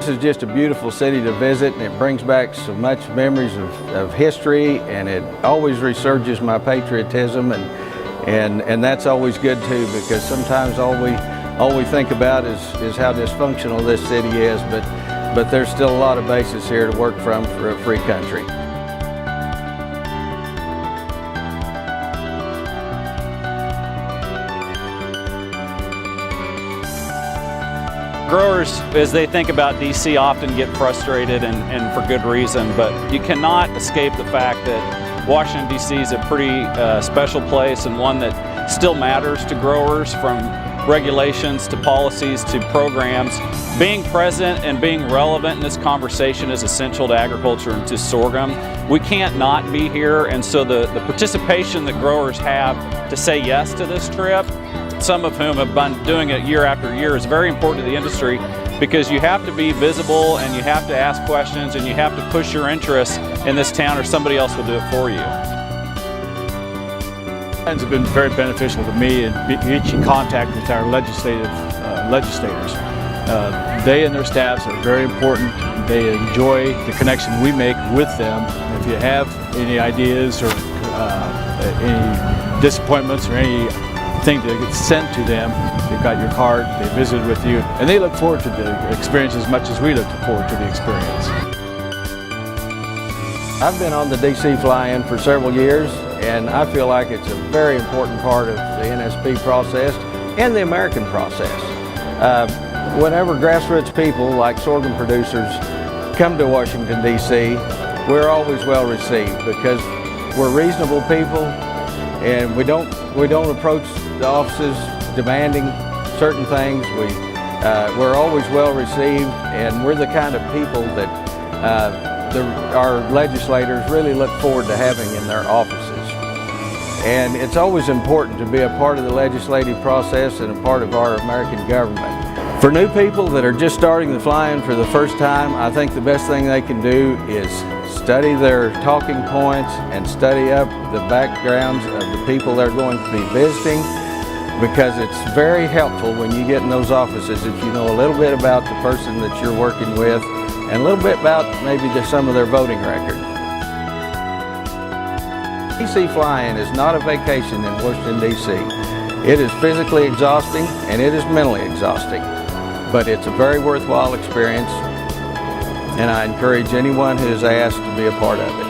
This is just a beautiful city to visit, and it brings back so much memories of history, and it always resurges my patriotism, and that's always good too, because sometimes all we think about is how dysfunctional this city is, but there's still a lot of bases here to work from for a free country. Growers, as they think about D.C., often get frustrated and for good reason, but you cannot escape the fact that Washington, D.C. is a pretty special place, and one that still matters to growers, from regulations to policies to programs. Being present and being relevant in this conversation is essential to agriculture and to sorghum. We can't not be here, and so the participation that growers have to say yes to this trip, some of whom have been doing it year after year, is very important to the industry, because you have to be visible and you have to ask questions and you have to push your interests in this town, or somebody else will do it for you. It's been very beneficial to me in reaching contact with our legislators. They and their staffs are very important. They enjoy the connection we make with them. If you have any ideas or any disappointments or anything that gets sent to them, they've got your card, they visited with you, and they look forward to the experience as much as we look forward to the experience. I've been on the D.C. fly-in for several years, and I feel like it's a very important part of the NSP process and the American process. Whenever grassroots people like sorghum producers come to Washington, D.C., we're always well received, because we're reasonable people, and we don't approach the offices demanding certain things. We're always well received, and we're the kind of people that our legislators really look forward to having in their offices. And it's always important to be a part of the legislative process and a part of our American government. For new people that are just starting the fly-in for the first time, I think the best thing they can do is study their talking points and study up the backgrounds of the people they're going to be visiting, because it's very helpful when you get in those offices if you know a little bit about the person that you're working with and a little bit about maybe some of their voting record. D.C. fly-in is not a vacation in Washington, D.C. It is physically exhausting and it is mentally exhausting, but it's a very worthwhile experience, and I encourage anyone who is asked to be a part of it.